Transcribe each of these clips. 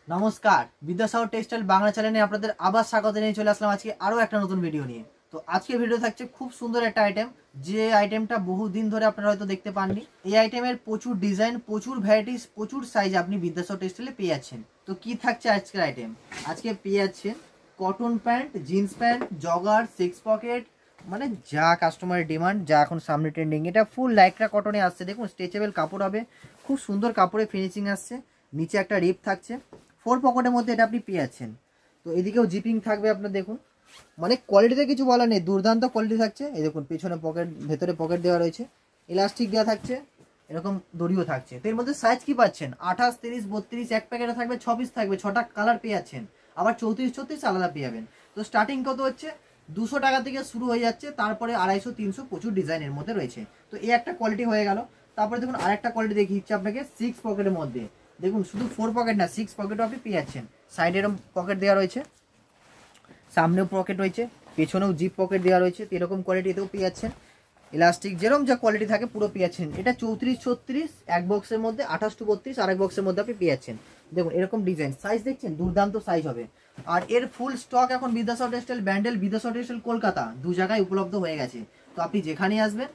নমস্কার, বিদ্যাসাগর টেক্সটাইল বাংলা চ্যানেলে আপনাদের আবার স্বাগত জানিয়ে চলে আসলাম আজকে আরও একটা নতুন ভিডিও নিয়ে। তো আজকের ভিডিও থাকছে খুব সুন্দর একটা আইটেম, যে আইটেমটা বহুদিন ধরে আপনারা হয়তো দেখতে পাননি। এই আইটেমের প্রচুর ডিজাইন, প্রচুর ভ্যারাইটিস, প্রচুর সাইজ আপনি বিদ্যাসাগর টেক্সটাইলে পেয়ে যাচ্ছেন। তো কি থাকছে আজকের আইটেম? আজকে পেয়ে যাচ্ছেন cotton pant, jeans pant, jogger, six pocket, মানে যা কাস্টমারের ডিমান্ড, যা এখন সামনে ট্রেন্ডিং। এটা ফুল লাইক্রা কটনে আসছে, দেখুন স্ট্রেচেবল কাপড় হবে, খুব সুন্দর কাপড়ে ফিনিশিং আসছে। নিচে একটা রিপ থাকছে, 4 পকেটের মধ্যে এটা আপনি পেয়ে যাচ্ছেন। তো এদিকেও জিপিং থাকবে আপনার, দেখুন মানে কোয়ালিটিতে কিছু বলা নেই, দুর্দান্ত কোয়ালিটি থাকছে। এই দেখুন পেছনে পকেট, ভেতরে পকেট দেওয়া রয়েছে, ইলাস্টিক দেওয়া থাকছে, এরকম দড়িও থাকছে। তো এর মধ্যে সাইজ কি পাচ্ছেন? 28, 30, 32, এক প্যাকেটে থাকবে 6 পিস থাকবে, 6টা কালার পেয়ে যাচ্ছেন। আবার 34, 36 আলাদা পেয়ে যাবেন। তো স্টার্টিং কত হচ্ছে? 200 টাকা থেকে শুরু হয়ে যাচ্ছে, তারপরে 250, 300 প্রচুর ডিজাইনের মধ্যে রয়েছে। তো এই একটা কোয়ালিটি হয়ে গেল। তারপরে দেখুন আরেকটা কোয়ালিটি দেখিয়ে দিচ্ছি আপনাকে, 6 পকেটের মধ্যে। দেখুন শুধু 4 পকেট না, 6 পকেটও আপনি পেয়ে যাচ্ছেন। সাইডে এরকম পকেট দেওয়া রয়েছে, সামনেও পকেট রয়েছে, পেছনেও জিপ পকেট দেওয়া রয়েছে। তো এরকম কোয়ালিটি এতেও পেয়ে যাচ্ছেন। ইলাস্টিক যেরকম যা কোয়ালিটি থাকে পুরো পেয়ে যাচ্ছেন। এটা 34, 36 এক বক্সের মধ্যে, 28 to 32 আরেক বক্সের মধ্যে আপনি পেয়ে যাচ্ছেন। দেখুন এরকম ডিজাইন, সাইজ দেখছেন, দুর্দান্ত সাইজ হবে। আর এর ফুল স্টক এখন বিদ্যাসাগর টেক্সটাইল ব্যান্ডেল, বিদ্যাসাগর টেক্সটাইল কলকাতা 2 জায়গায় উপলব্ধ হয়ে গেছে। তো আপনি যেখানেই আসবেন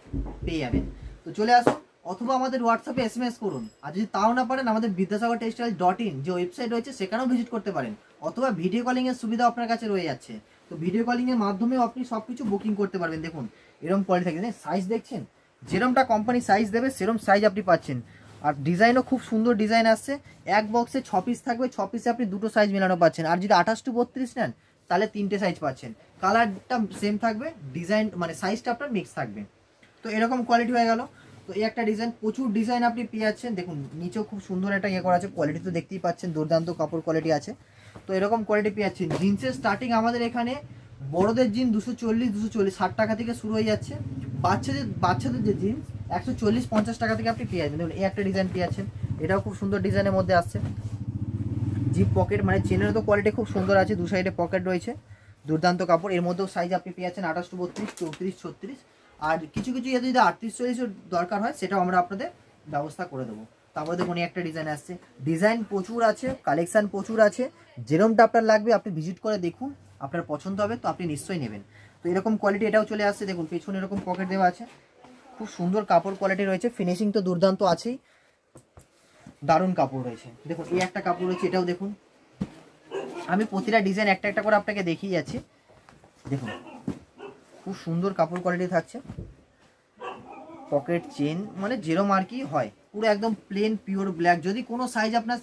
পেয়ে যাবেন। তো চলে আসুন, অথবা আমাদের হোয়াটসঅ্যাপে SMS করুন। আর যদি তাও না পারেন, আমাদের বিদ্যাসাগর.টেক্সটাইল.in যে ওয়েবসাইট রয়েছে সেখানেও ভিজিট করতে পারেন, অথবা ভিডিও কলিং এর সুবিধা আপনার কাছে রয়ে যাচ্ছে। তো ভিডিও কলিং এর মাধ্যমেও আপনি সবকিছু বুকিং করতে পারবেন। দেখুন এরকম কোয়ালিটি থাকে, সাইজ দেখছেন, যেরকমটা কোম্পানি সাইজ দেবে সেরকম সাইজ আপনি পাচ্ছেন। আর ডিজাইনও খুব সুন্দর ডিজাইন আসছে। এক বক্সে 6 পিস থাকবে, 6 পিসে আপনি দুটো সাইজ মেলানো পাচ্ছেন। আর যদি 28 to 32 নেন তাহলে 3টে সাইজ পাচ্ছেন। কালারটা সেম থাকবে, ডিজাইন মানে সাইজটা আপনার মিক্স থাকবে। তো এরকম কোয়ালিটি হয়ে গেল। তো এই একটা ডিজাইন, প্রচুর ডিজাইন আপনি পেয়ে যাচ্ছেন। দেখুন নিচেও খুব সুন্দর একটা ইয়ে করা আছে, কোয়ালিটি তো দেখতেই পাচ্ছেন, দুর্দান্ত কাপড় কোয়ালিটি আছে। তো এরকম কোয়ালিটি পেয়ে যাচ্ছেন। জিন্সের স্টার্টিং আমাদের এখানে বড়দের জিন্স 240, 260 টাকা থেকে শুরু হয়ে যাচ্ছে। বাচ্চাদের যে জিন্স 140, 50 টাকা থেকে আপনি পেয়ে যাবেন। দেখুন এই একটা ডিজাইন পেয়ে যাচ্ছেন, এটাও খুব সুন্দর ডিজাইনের মধ্যে আসছে। জিপ পকেট, মানে চেনের তো কোয়ালিটি খুব সুন্দর আছে, দু সাইডে পকেট রয়েছে, দুর্দান্ত কাপড়। এর মধ্যেও সাইজ আপনি পেয়ে যাচ্ছেন 28 to 32, 34, 36। আর কিছু কিছু যদি 38, 40 দরকার হয় সেটাও আমরা আপনাদের ব্যবস্থা করে দেবো। তারপরে দেখুন একটা ডিজাইন আসছে, ডিজাইন প্রচুর আছে, কালেকশন প্রচুর আছে। যেরকমটা আপনার লাগবে আপনি ভিজিট করে দেখুন, আপনার পছন্দ হবে তো আপনি নিশ্চয়ই নেবেন। তো এরকম কোয়ালিটি এটাও চলে আসছে। দেখুন পেছনে এরকম পকেট দেওয়া আছে, খুব সুন্দর কাপড় কোয়ালিটি রয়েছে, ফিনিশিং তো দুর্দান্ত আছেই, দারুণ কাপড় রয়েছে। দেখুন এই একটা কাপড় রয়েছে, এটাও দেখুন। আমি প্রতিটা ডিজাইন একটা একটা করে আপনাকে দেখিয়ে যাচ্ছি। দেখুন খুব সুন্দর কাপড় কোয়ালিটি থাকছে, পকেট চেন মানে যেরকম আর কি হয়, পুরো একদম প্লেন পিওর ব্ল্যাক। যদি কোনো সাইজ আপনার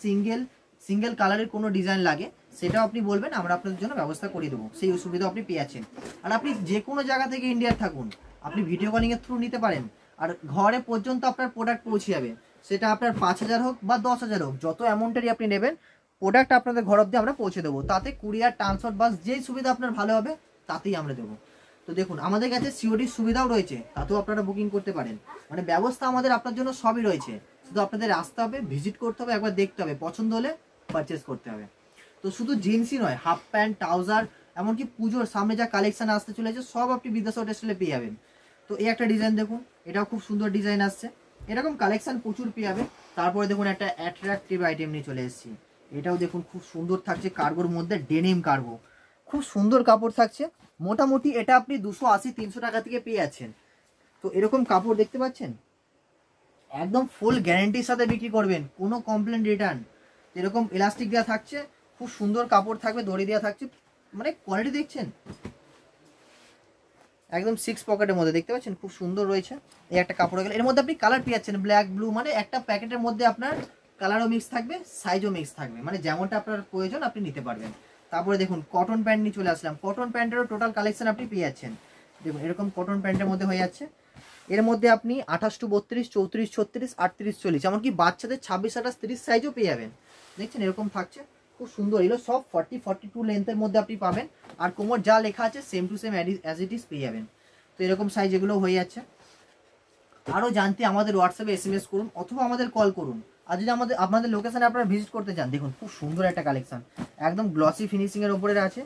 সিঙ্গেল কালারের কোনো ডিজাইন লাগে সেটাও আপনি বলবেন, আমরা আপনাদের জন্য ব্যবস্থা করে দেবো, সেই সুবিধা আপনি পেয়ে যাচ্ছেন। আর আপনি যে কোনো জায়গা থেকে ইন্ডিয়ার থাকুন, আপনি ভিডিও কলিং এর থ্রু নিতে পারেন। আর ঘরে পর্যন্ত আপনার প্রোডাক্ট পৌঁছে যাবে, সেটা আপনার 5000 হোক বা 10,000 হোক, যত অ্যামাউন্টেরই আপনি নেবেন প্রোডাক্ট আপনাদের ঘর অবধি আমরা পৌঁছে দেবো। তাতে কুরিয়ার, ট্রান্সপোর্ট, বাস যেই সুবিধা আপনার ভালো হবে তাতেই আমরা দেবো। তো দেখুন আমাদের কাছে সিওডির সুবিধাও রয়েছে, তাতেও আপনারা বুকিং করতে পারেন। মানে ব্যবস্থা আমাদের আপনার জন্য সবই রয়েছে, শুধু আপনাদের আসতে হবে, ভিজিট করতে হবে, একবার দেখতে হবে, পছন্দ হলে পারচেস করতে হবে। তো শুধু জিন্সই নয়, হাফ প্যান্ট, ট্রাউজার, এমনকি পুজোর সামনে যা কালেকশন আসতে চলেছে সব আপনি বিদ্যাসাগর টেক্সটাইলে পেয়ে যাবেন। তো এই একটা ডিজাইন দেখুন, এটাও খুব সুন্দর ডিজাইন আসছে, এরকম কালেকশন প্রচুর পেয়ে যাবে। তারপরে দেখুন একটা অ্যাট্রাকটিভ আইটেম নিয়ে চলে এসেছি, এটাও দেখুন খুব সুন্দর থাকছে, কার্গোর মধ্যে ডেনিম কার্গো, খুব সুন্দর কাপড় থাকছে। মোটামুটি এটা আপনি 280, 300 টাকা থেকে পেয়ে যাচ্ছেন। তো এরকম কাপড় দেখতে পাচ্ছেন, একদম ফুল গ্যারান্টির সাথে বিক্রি করবেন, কোনো কমপ্লেন রিটার্ন। এরকম ইলাস্টিক দেওয়া থাকছে, খুব সুন্দর কাপড় থাকবে, দড়ি দেওয়া থাকছে, মানে কোয়ালিটি দেখছেন, একদম 6 পকেটের মধ্যে দেখতে পাচ্ছেন, খুব সুন্দর রয়েছে। এই একটা কাপড় হয়ে গেল। এর মধ্যে আপনি কালার পেয়ে যাচ্ছেন ব্ল্যাক, ব্লু, মানে একটা প্যাকেটের মধ্যে আপনার কালারও মিক্স থাকবে, সাইজও মিক্স থাকবে, মানে যেমনটা আপনার প্রয়োজন আপনি নিতে পারবেন। তারপরে দেখুন কটন প্যান্ট নিয়ে চলে আসলাম, কটন প্যান্টেরও টোটাল কালেকশন আপনি পেয়ে যাচ্ছেন। দেখুন এরকম কটন প্যান্টের মধ্যে হয়ে যাচ্ছে। এর মধ্যে আপনি 28 to 32, 34, 36, 38, 40, এমনকি বাচ্চাদের 26, 28, 30 সাইজও পেয়ে যাবেন। দেখছেন এরকম থাকছে, খুব সুন্দর। এগুলো সব 40, 42 লেন্থের মধ্যে আপনি পাবেন। আর কোমর যা লেখা আছে same to same as it is পেয়ে যাবেন। তো এরকম সাইজ এগুলো হয়ে যাচ্ছে। আরও জানতে আমাদের হোয়াটসঅ্যাপে SMS করুন, অথবা আমাদের কল করুন। আর যদি আপনাদের লোকেশানে আপনারা ভিজিট করতে চান, দেখুন খুব সুন্দর একটা কালেকশন, একদম গ্লসি ফিনিশিংয়ের ওপরে আছে।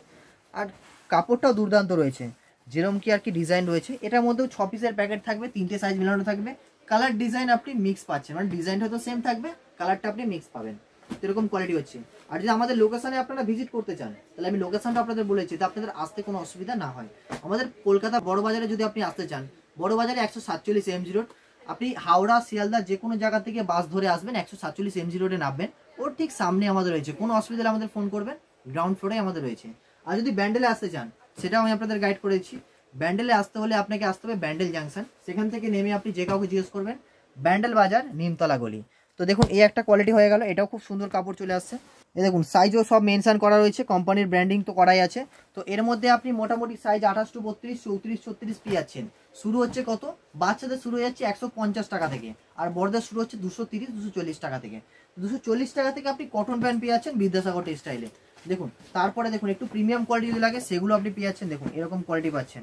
আর কাপড়টাও দুর্দান্ত রয়েছে, যেরকম কি আর কি ডিজাইন রয়েছে। এটার মধ্যেও 6 পিসের প্যাকেট থাকবে, 3টে সাইজ মেলানো থাকবে। কালার ডিজাইন আপনি মিক্স পাচ্ছেন, মানে ডিজাইনটা হয়তো সেম থাকবে, কালারটা আপনি মিক্স পাবেন। তো এরকম কোয়ালিটি হচ্ছে। আর যদি আমাদের লোকেশনে আপনারা ভিজিট করতে চান তাহলে আমি লোকেশনটা আপনাদের বলেছি, তো আপনাদের আসতে কোনো অসুবিধা না হয়। আমাদের কলকাতা বড় বাজারে যদি আপনি আসতে চান, বড় বাজারে 147 এমজি রোড, আপনি হাওড়া শিয়ালদা যে কোনো জায়গা থেকে বাস ধরে আসবেন, 147 এমজি রোডে নামবেন, ওর ঠিক সামনে আমাদের রয়েছে। কোনো অসুবিধা হলে আমাদের ফোন করবেন, গ্রাউন্ড ফ্লোরে আমাদের রয়েছে। আর যদি ব্যান্ডেলে আসতে চান সেটাও আমি আপনাদের গাইড করেছি। ব্যান্ডেলে আসতে হলে আপনাকে আসতে হবে ব্যান্ডেল জাংশন, সেখান থেকে নেমে আপনি যে কাউকে জিজ্ঞেস করবেন ব্যান্ডেল বাজার নিমতলা গলি। তো দেখুন এই একটা কোয়ালিটি হয়ে গেল, এটাও খুব সুন্দর কাপড় চলে আসছে। এই দেখুন সাইজও সব মেনশন করা রয়েছে, কোম্পানির ব্র্যান্ডিং তো করাই আছে। তো এর মধ্যে আপনি মোটামুটি সাইজ 28 টু 32, 34, 36 পেয়ে যাচ্ছেন। শুরু হচ্ছে কত, বাচ্চাদের শুরু হয়ে যাচ্ছে 150 টাকা থেকে, আর বড়দের শুরু হচ্ছে 230, 240 টাকা থেকে। 240 টাকা থেকে আপনি কটন প্যান্ট পেয়ে যাচ্ছেন বিদ্যাসাগর টেক্সটাইলে। দেখুন তারপরে দেখুন একটু প্রিমিয়াম কোয়ালিটি যদি লাগে সেগুলো আপনি পেয়ে যাচ্ছেন। দেখুন এরকম কোয়ালিটি পাচ্ছেন।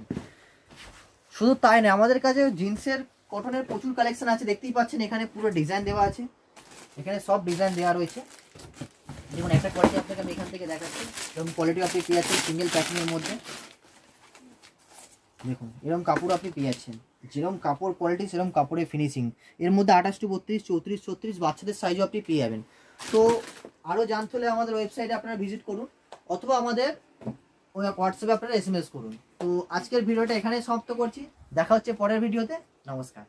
শুধু তাই নয়, আমাদের কাছে জিন্সের কটনের প্রচুর কালেকশন আছে, দেখতেই পাচ্ছেন এখানে পুরো ডিজাইন দেওয়া আছে, এখানে সব ডিজাইন দেওয়া রয়েছে। দেখুন একটা কোয়ালিটি আপনাকে আমি এখান থেকে দেখাচ্ছি, এরকম কোয়ালিটি আপনি পেয়ে যাচ্ছেন সিঙ্গেল প্যাকিংয়ের মধ্যে। দেখুন এরকম কাপড় আপনি পেয়ে যাচ্ছেন, যেরকম কাপড় কোয়ালিটি সেরকম কাপড়ের ফিনিশিং। এর মধ্যে 28 টু 32, 34, 36 বাচ্চাদের সাইজও আপনি পেয়ে যাবেন। তো আরও জানতে হলে আমাদের ওয়েবসাইটে আপনারা ভিজিট করুন, অথবা আমাদের হোয়াটসঅ্যাপে আপনারা SMS করুন। তো আজকের ভিডিওটা এখানেই সমাপ্ত করছি, দেখা হচ্ছে পরের ভিডিওতে। নমস্কার।